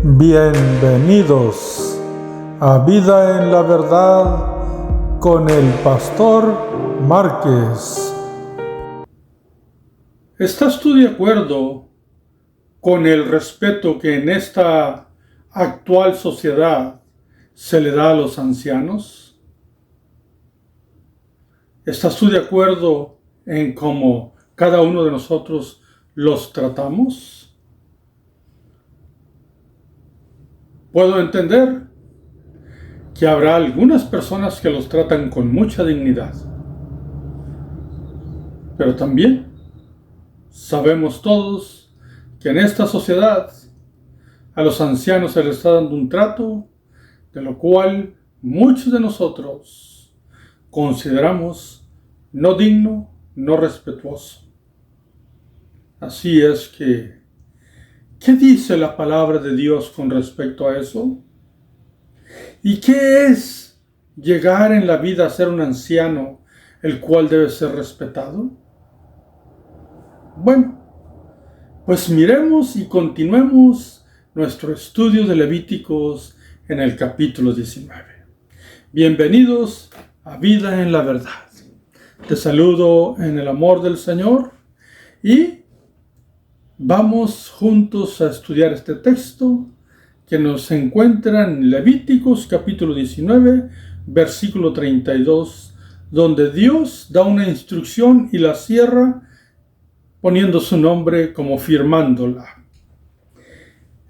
Bienvenidos a Vida en la Verdad con el Pastor Márquez. ¿Estás tú de acuerdo con el respeto que en esta actual sociedad se le da a los ancianos? ¿Estás tú de acuerdo en cómo cada uno de nosotros los tratamos? Puedo entender que habrá algunas personas que los tratan con mucha dignidad, pero también sabemos todos que en esta sociedad a los ancianos se les está dando un trato de lo cual muchos de nosotros consideramos no digno, no respetuoso. Así es que, ¿qué dice la palabra de Dios con respecto a eso? ¿Y qué es llegar en la vida a ser un anciano, el cual debe ser respetado? Bueno, pues miremos y continuemos nuestro estudio de Levíticos en el capítulo 19. Bienvenidos a Vida en la Verdad. Te saludo en el amor del Señor y vamos juntos a estudiar este texto que nos encuentra en Levíticos capítulo 19, versículo 32, donde Dios da una instrucción y la cierra poniendo su nombre como firmándola.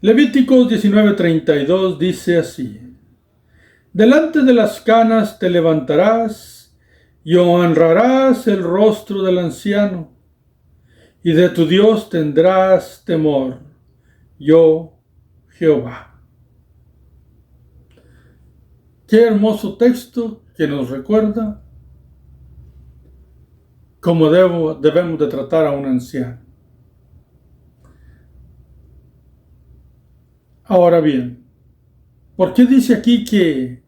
Levíticos 19:32 dice así: delante de las canas te levantarás y honrarás el rostro del anciano, y de tu Dios tendrás temor, yo Jehová. Qué hermoso texto que nos recuerda cómo debemos de tratar a un anciano. Ahora bien, ¿por qué dice aquí que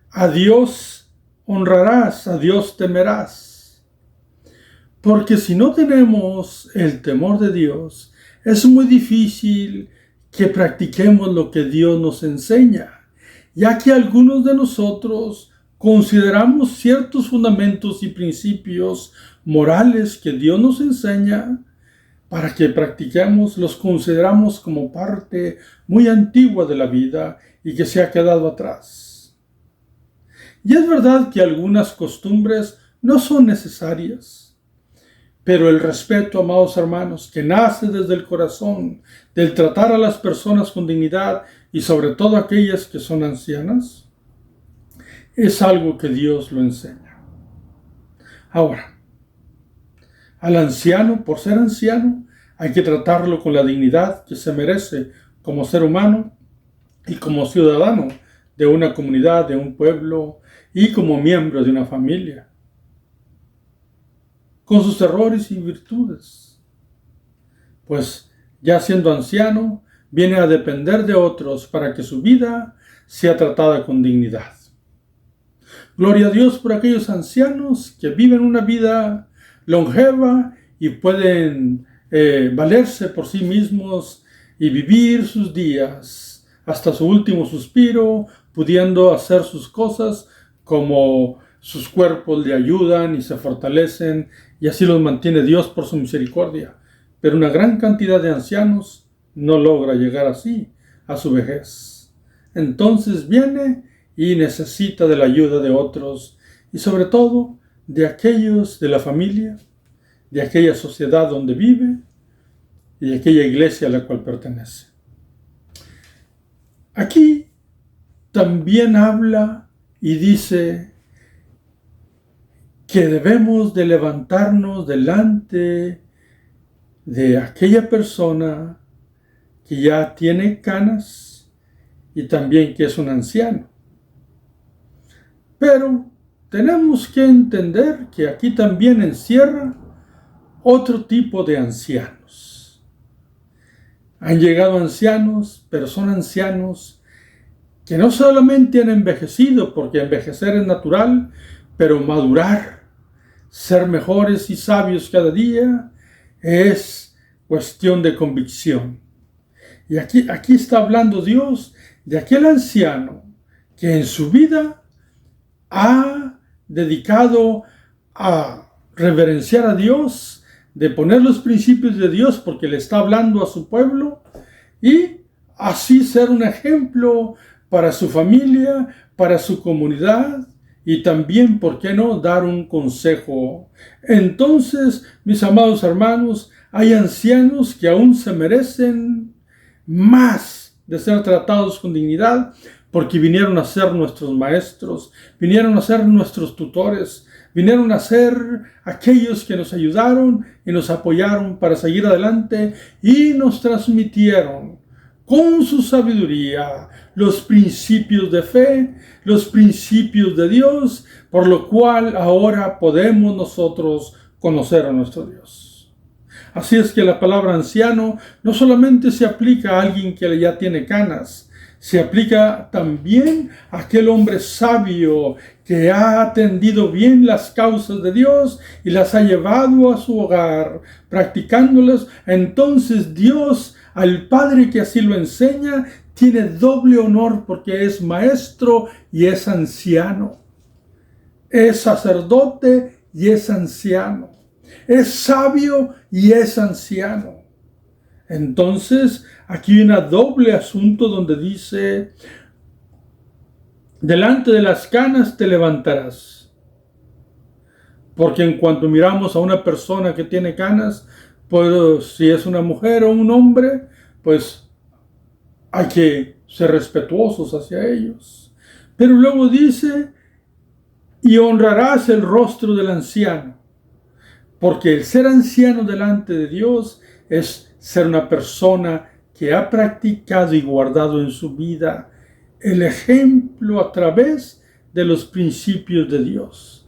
a Dios honrarás, a Dios temerás? Porque si no tenemos el temor de Dios, es muy difícil que practiquemos lo que Dios nos enseña, ya que algunos de nosotros consideramos ciertos fundamentos y principios morales que Dios nos enseña para que practiquemos, los consideramos como parte muy antigua de la vida y que se ha quedado atrás. Y es verdad que algunas costumbres no son necesarias, pero el respeto, amados hermanos, que nace desde el corazón, del tratar a las personas con dignidad y sobre todo aquellas que son ancianas, es algo que Dios lo enseña. Ahora, al anciano, por ser anciano, hay que tratarlo con la dignidad que se merece como ser humano y como ciudadano de una comunidad, de un pueblo y como miembro de una familia, con sus errores y virtudes. Pues ya siendo anciano, viene a depender de otros para que su vida sea tratada con dignidad. Gloria a Dios por aquellos ancianos que viven una vida longeva y pueden valerse por sí mismos y vivir sus días hasta su último suspiro, pudiendo hacer sus cosas como sus cuerpos le ayudan y se fortalecen, y así los mantiene Dios por su misericordia. Pero una gran cantidad de ancianos no logra llegar así a su vejez. Entonces viene y necesita de la ayuda de otros, y sobre todo de aquellos de la familia, de aquella sociedad donde vive y de aquella iglesia a la cual pertenece. Aquí también habla y dice que debemos de levantarnos delante de aquella persona que ya tiene canas y también que es un anciano. Pero tenemos que entender que aquí también encierra otro tipo de ancianos. Han llegado ancianos, pero son ancianos que no solamente han envejecido, porque envejecer es natural, pero madurar, ser mejores y sabios cada día, es cuestión de convicción. Y aquí está hablando Dios de aquel anciano que en su vida ha dedicado a reverenciar a Dios, de poner los principios de Dios porque le está hablando a su pueblo y así ser un ejemplo para su familia, para su comunidad y también, ¿por qué no?, dar un consejo. Entonces, mis amados hermanos, hay ancianos que aún se merecen más de ser tratados con dignidad porque vinieron a ser nuestros maestros, vinieron a ser nuestros tutores, vinieron a ser aquellos que nos ayudaron y nos apoyaron para seguir adelante y nos transmitieron con su sabiduría los principios de fe, los principios de Dios, por lo cual ahora podemos nosotros conocer a nuestro Dios. Así es que la palabra anciano no solamente se aplica a alguien que ya tiene canas, se aplica también a aquel hombre sabio que ha atendido bien las causas de Dios y las ha llevado a su hogar, practicándolas. Entonces Dios, al Padre que así lo enseña, tiene doble honor porque es maestro y es anciano. Es sacerdote y es anciano. Es sabio y es anciano. Entonces, aquí hay un doble asunto donde dice, delante de las canas te levantarás. Porque en cuanto miramos a una persona que tiene canas, pues si es una mujer o un hombre, pues hay que ser respetuosos hacia ellos. Pero luego dice, y honrarás el rostro del anciano. Porque el ser anciano delante de Dios es ser una persona que ha practicado y guardado en su vida el ejemplo a través de los principios de Dios.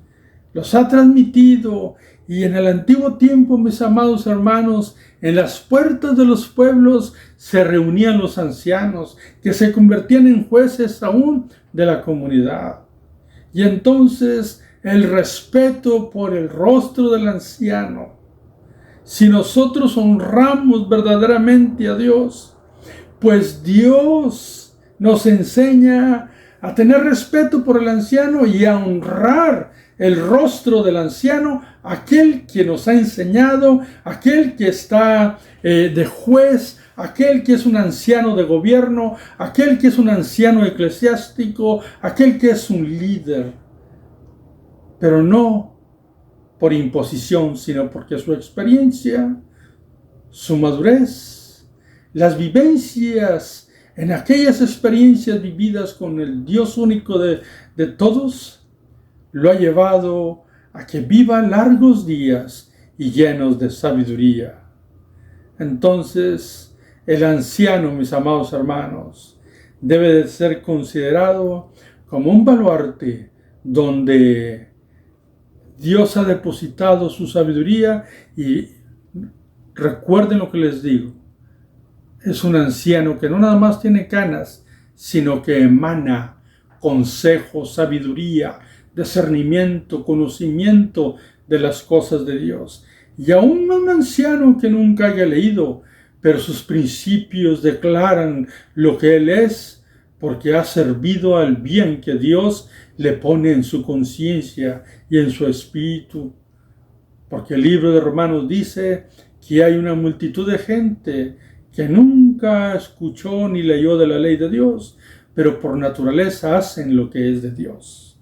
Los ha transmitido y en el antiguo tiempo, mis amados hermanos, en las puertas de los pueblos se reunían los ancianos que se convertían en jueces aún de la comunidad. Y entonces el respeto por el rostro del anciano. Si nosotros honramos verdaderamente a Dios, pues Dios nos enseña a tener respeto por el anciano y a honrar el rostro del anciano, aquel que nos ha enseñado, aquel que está de juez, aquel que es un anciano de gobierno, aquel que es un anciano eclesiástico, aquel que es un líder. Pero no por imposición, sino porque su experiencia, su madurez, las vivencias, en aquellas experiencias vividas con el Dios único de todos, lo ha llevado a que viva largos días y llenos de sabiduría. Entonces, el anciano, mis amados hermanos, debe de ser considerado como un baluarte donde Dios ha depositado su sabiduría y recuerden lo que les digo. Es un anciano que no nada más tiene canas, sino que emana consejo, sabiduría, discernimiento, conocimiento de las cosas de Dios. Y aún un anciano que nunca haya leído, pero sus principios declaran lo que él es, porque ha servido al bien que Dios le pone en su conciencia y en su espíritu. Porque el libro de Romanos dice que hay una multitud de gente que nunca escuchó ni leyó de la ley de Dios, pero por naturaleza hacen lo que es de Dios.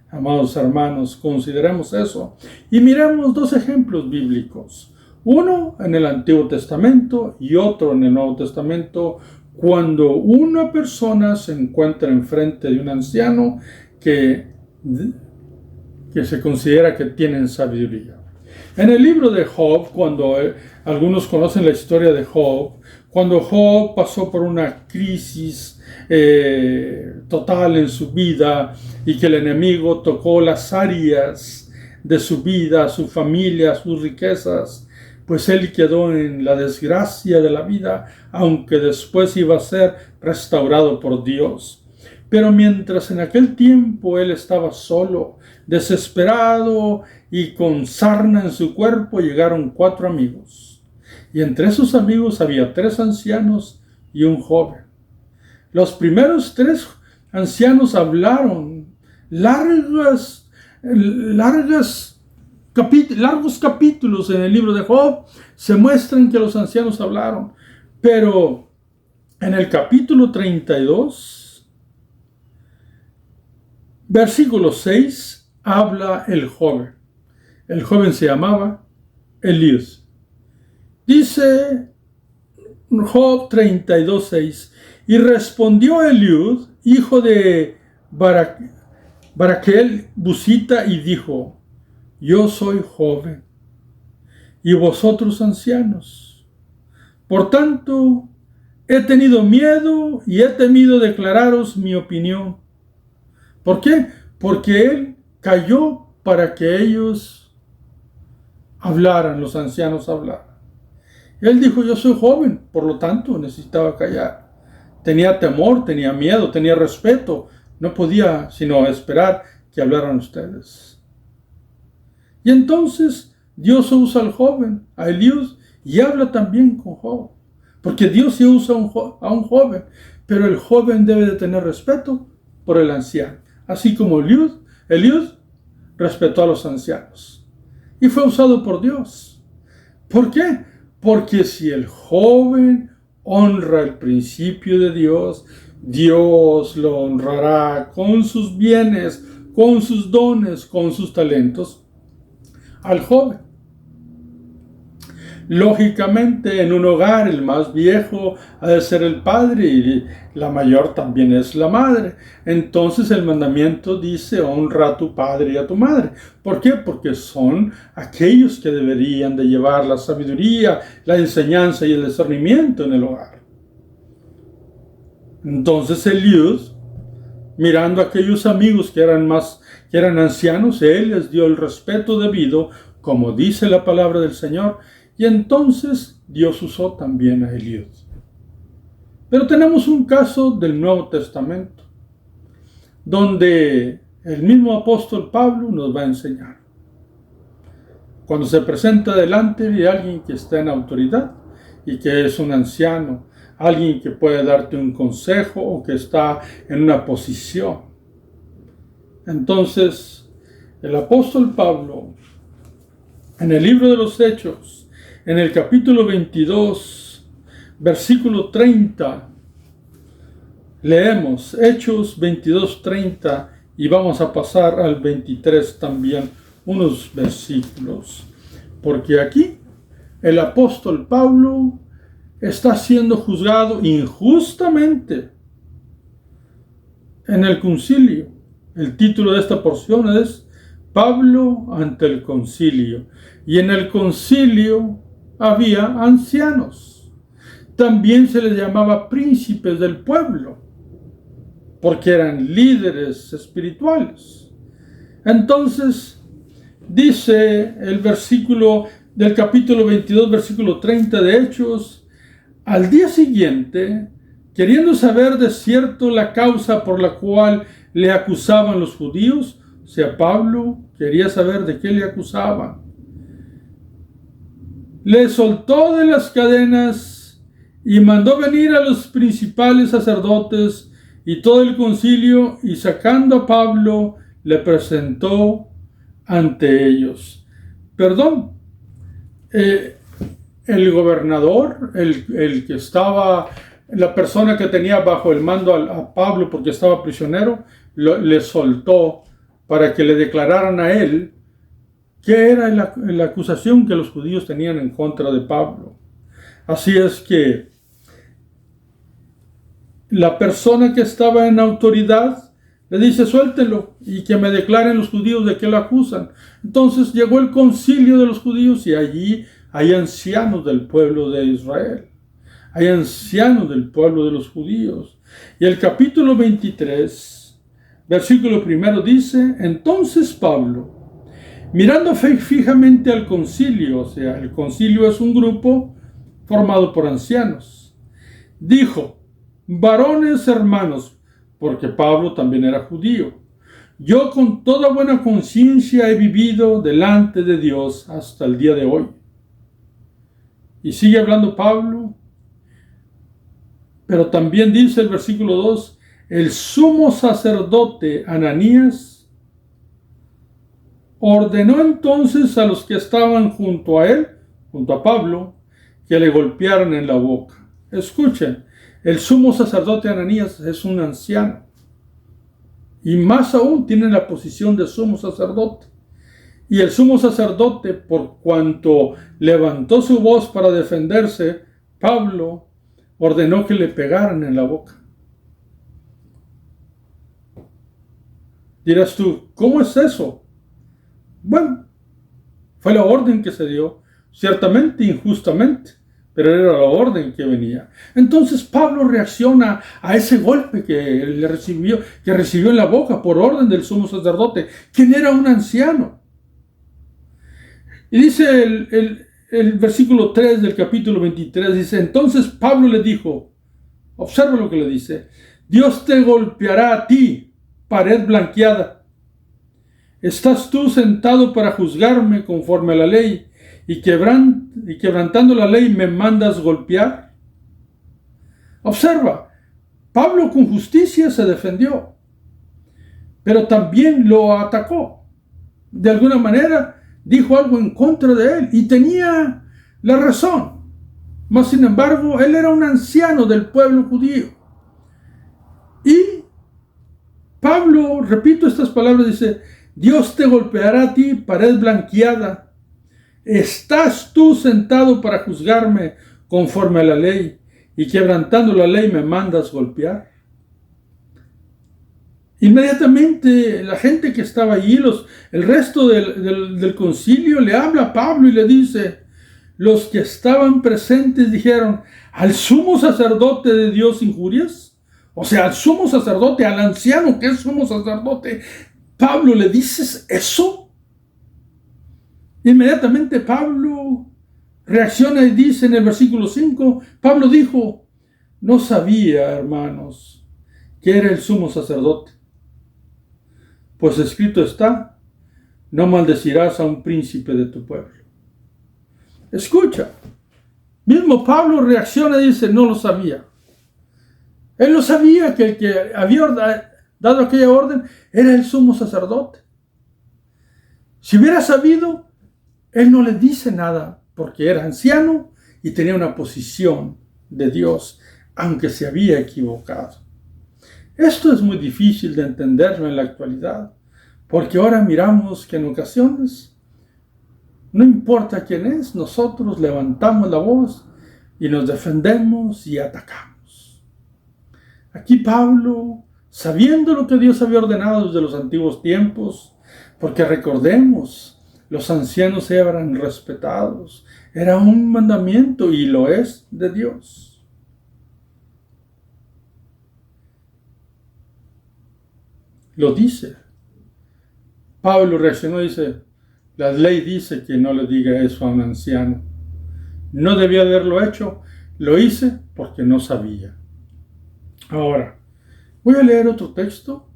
Amados hermanos, consideremos eso y miremos dos ejemplos bíblicos. Uno en el Antiguo Testamento y otro en el Nuevo Testamento, cuando una persona se encuentra enfrente de un anciano que se considera que tienen sabiduría. En el libro de Job, cuando algunos conocen la historia de Job, cuando Job pasó por una crisis total en su vida y que el enemigo tocó las áreas de su vida, su familia, sus riquezas, pues él quedó en la desgracia de la vida, aunque después iba a ser restaurado por Dios. Pero mientras en aquel tiempo él estaba solo, desesperado y con sarna en su cuerpo, llegaron 4 amigos. Y entre esos amigos había 3 ancianos y un joven. Los primeros 3 ancianos hablaron largos capítulos en el libro de Job. Se muestran que los ancianos hablaron, pero en el capítulo 32, versículo 6, habla el joven. El joven se llamaba Eliud. Dice Job 32:6, y respondió Eliud, hijo de Baraquel Busita, y dijo: yo soy joven, y vosotros ancianos. Por tanto, he tenido miedo y he temido declararos mi opinión. ¿Por qué? Porque él calló para que ellos hablaran, los ancianos hablaran. Él dijo: yo soy joven, por lo tanto necesitaba callar. Tenía temor, tenía miedo, tenía respeto. No podía sino esperar que hablaran ustedes. Y entonces Dios usa al joven, a Eliud, y habla también con Job. Porque Dios sí usa a un joven, pero el joven debe de tener respeto por el anciano. Así como Eliud respetó a los ancianos. Y fue usado por Dios. ¿Por qué? Porque si el joven honra el principio de Dios, Dios lo honrará con sus bienes, con sus dones, con sus talentos al joven. Lógicamente, en un hogar el más viejo ha de ser el padre y la mayor también es la madre. Entonces el mandamiento dice: honra a tu padre y a tu madre. ¿Por qué? Porque son aquellos que deberían de llevar la sabiduría, la enseñanza y el discernimiento en el hogar. Entonces Eliud, mirando a aquellos amigos que eran ancianos, él les dio el respeto debido, como dice la palabra del Señor. Y entonces Dios usó también a Eliud. Pero tenemos un caso del Nuevo Testamento, donde el mismo apóstol Pablo nos va a enseñar. Cuando se presenta delante de alguien que está en autoridad y que es un anciano, alguien que puede darte un consejo o que está en una posición. Entonces, el apóstol Pablo, en el libro de los Hechos, en el capítulo 22, versículo 30, leemos Hechos 22:30 y vamos a pasar al 23 también, unos versículos. Porque aquí el apóstol Pablo está siendo juzgado injustamente en el concilio. El título de esta porción es Pablo ante el concilio. Y en el concilio había ancianos. También se les llamaba príncipes del pueblo, porque eran líderes espirituales. Entonces, dice el versículo del capítulo 22, versículo 30 de Hechos: al día siguiente, queriendo saber de cierto la causa por la cual le acusaban los judíos, o sea, Pablo quería saber de qué le acusaban, le soltó de las cadenas y mandó venir a los principales sacerdotes y todo el concilio, y sacando a Pablo le presentó ante ellos. El gobernador, el que estaba, la persona que tenía bajo el mando a Pablo porque estaba prisionero, le soltó para que le declararan a él qué era la acusación que los judíos tenían en contra de Pablo. Así es que la persona que estaba en autoridad le dice: suéltelo y que me declaren los judíos de qué lo acusan. Entonces llegó el concilio de los judíos y allí hay ancianos del pueblo de Israel. Hay ancianos del pueblo de los judíos. Y el capítulo 23, versículo 1 dice: entonces Pablo, mirando fijamente al concilio, o sea, el concilio es un grupo formado por ancianos, dijo: varones hermanos, porque Pablo también era judío, yo con toda buena conciencia he vivido delante de Dios hasta el día de hoy. Y sigue hablando Pablo, Pero también dice el versículo 2, el sumo sacerdote Ananías ordenó entonces a los que estaban junto a él, junto a Pablo, que le golpearan en la boca. Escuchen, el sumo sacerdote Ananías es un anciano. Y más aún tiene la posición de sumo sacerdote. Y el sumo sacerdote, por cuanto levantó su voz para defenderse, Pablo ordenó que le pegaran en la boca. Dirás tú, ¿cómo es eso? Bueno, fue la orden que se dio, ciertamente injustamente, pero era la orden que venía. Entonces Pablo reacciona a ese golpe que recibió en la boca por orden del sumo sacerdote, quien era un anciano. Y dice el versículo 3 del capítulo 23, dice, entonces Pablo le dijo, observa lo que le dice, Dios te golpeará a ti, pared blanqueada. ¿Estás tú sentado para juzgarme conforme a la ley y quebrantando la ley me mandas golpear? Observa, Pablo con justicia se defendió, pero también lo atacó. De alguna manera dijo algo en contra de él y tenía la razón. Mas sin embargo, él era un anciano del pueblo judío. Y Pablo, repito estas palabras, dice, Dios te golpeará a ti, pared blanqueada. ¿Estás tú sentado para juzgarme conforme a la ley y quebrantando la ley me mandas golpear? Inmediatamente la gente que estaba allí, el resto del concilio le habla a Pablo y le dice, los que estaban presentes dijeron, ¿al sumo sacerdote de Dios injurias? O sea, al sumo sacerdote, al anciano que es sumo sacerdote, Pablo, ¿le dices eso? Inmediatamente Pablo reacciona y dice en el versículo 5, Pablo dijo, no sabía, hermanos, que era el sumo sacerdote. Pues escrito está, no maldecirás a un príncipe de tu pueblo. Escucha, mismo Pablo reacciona y dice, no lo sabía. Él no sabía que el que había dado aquella orden era el sumo sacerdote. Si hubiera sabido, él no le dice nada, porque era anciano y tenía una posición de Dios, aunque se había equivocado. Esto es muy difícil de entenderlo en la actualidad, porque ahora miramos que en ocasiones, no importa quién es, nosotros levantamos la voz y nos defendemos y atacamos. Aquí Pablo, sabiendo lo que Dios había ordenado desde los antiguos tiempos, porque recordemos, los ancianos eran respetados, era un mandamiento y lo es de Dios. Lo dice. Pablo reaccionó y dice, la ley dice que no le diga eso a un anciano. No debía haberlo hecho, lo hice porque no sabía. Ahora, voy a leer otro texto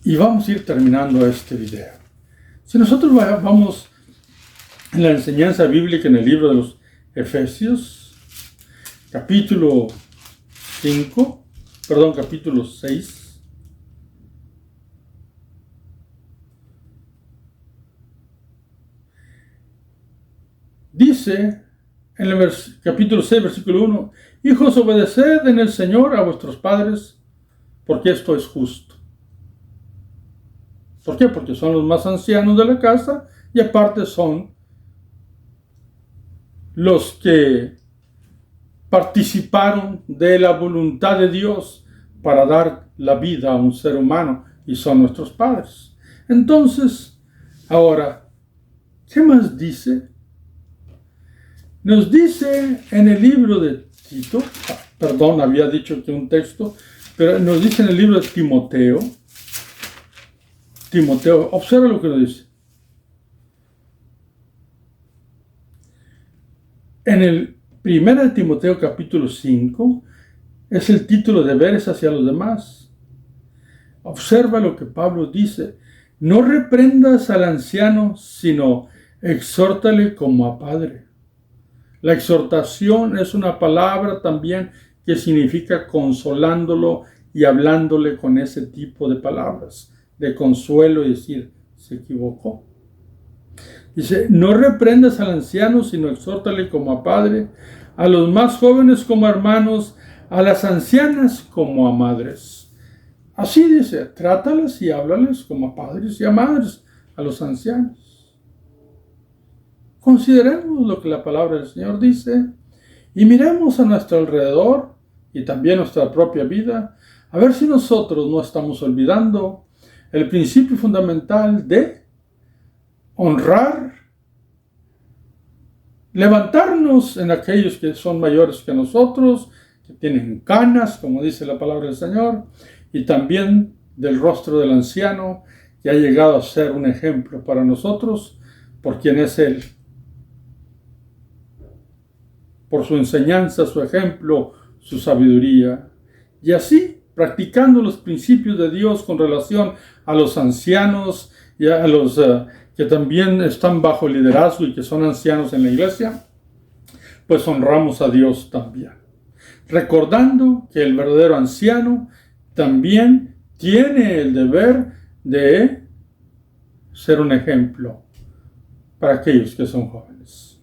y vamos a ir terminando este video. Si nosotros vamos en la enseñanza bíblica en el libro de los Efesios, capítulo 6, dice en el capítulo 6, versículo 1, hijos, obedeced en el Señor a vuestros padres, porque esto es justo. ¿Por qué? Porque son los más ancianos de la casa y aparte son los que participaron de la voluntad de Dios para dar la vida a un ser humano y son nuestros padres. Entonces, ahora, ¿qué más dice? Nos dice en el libro de Tito, había dicho que un texto, pero nos dice en el libro de Timoteo, observa lo que nos dice. En el 1 de Timoteo capítulo 5 es el título de deberes hacia los demás. Observa lo que Pablo dice. No reprendas al anciano, sino exhórtale como a padre. La exhortación es una palabra también que significa consolándolo y hablándole con ese tipo de palabras, de consuelo y decir, se equivocó. Dice, no reprendas al anciano, sino exhórtale como a padre, a los más jóvenes como a hermanos, a las ancianas como a madres. Así dice, trátalas y háblales como a padres y a madres, a los ancianos. Consideremos lo que la palabra del Señor dice y miremos a nuestro alrededor y también nuestra propia vida, a ver si nosotros no estamos olvidando el principio fundamental de honrar, levantarnos en aquellos que son mayores que nosotros, que tienen canas, como dice la palabra del Señor, y también del rostro del anciano, que ha llegado a ser un ejemplo para nosotros, por quien es Él. Por su enseñanza, su ejemplo, su sabiduría. Y así, practicando los principios de Dios con relación a los ancianos y a los que también están bajo liderazgo y que son ancianos en la iglesia, pues honramos a Dios también. Recordando que el verdadero anciano también tiene el deber de ser un ejemplo para aquellos que son jóvenes.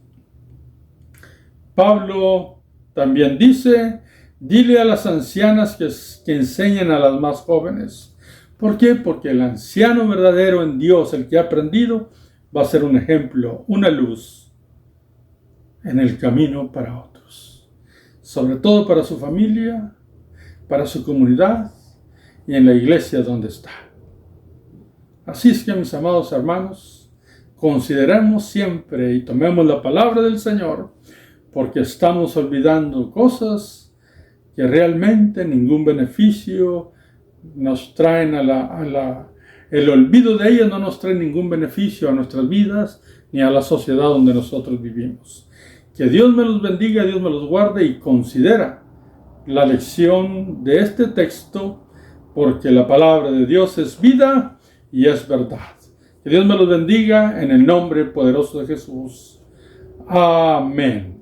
Pablo también dice, dile a las ancianas que enseñen a las más jóvenes. ¿Por qué? Porque el anciano verdadero en Dios, el que ha aprendido, va a ser un ejemplo, una luz en el camino para otros. Sobre todo para su familia, para su comunidad y en la iglesia donde está. Así es que, mis amados hermanos, consideremos siempre y tomemos la palabra del Señor, porque estamos olvidando cosas que realmente ningún beneficio nos traen el olvido de ellas no nos trae ningún beneficio a nuestras vidas ni a la sociedad donde nosotros vivimos. Que Dios me los bendiga, Dios me los guarde y considera la lección de este texto, porque la palabra de Dios es vida y es verdad. Que Dios me los bendiga en el nombre poderoso de Jesús. Amén.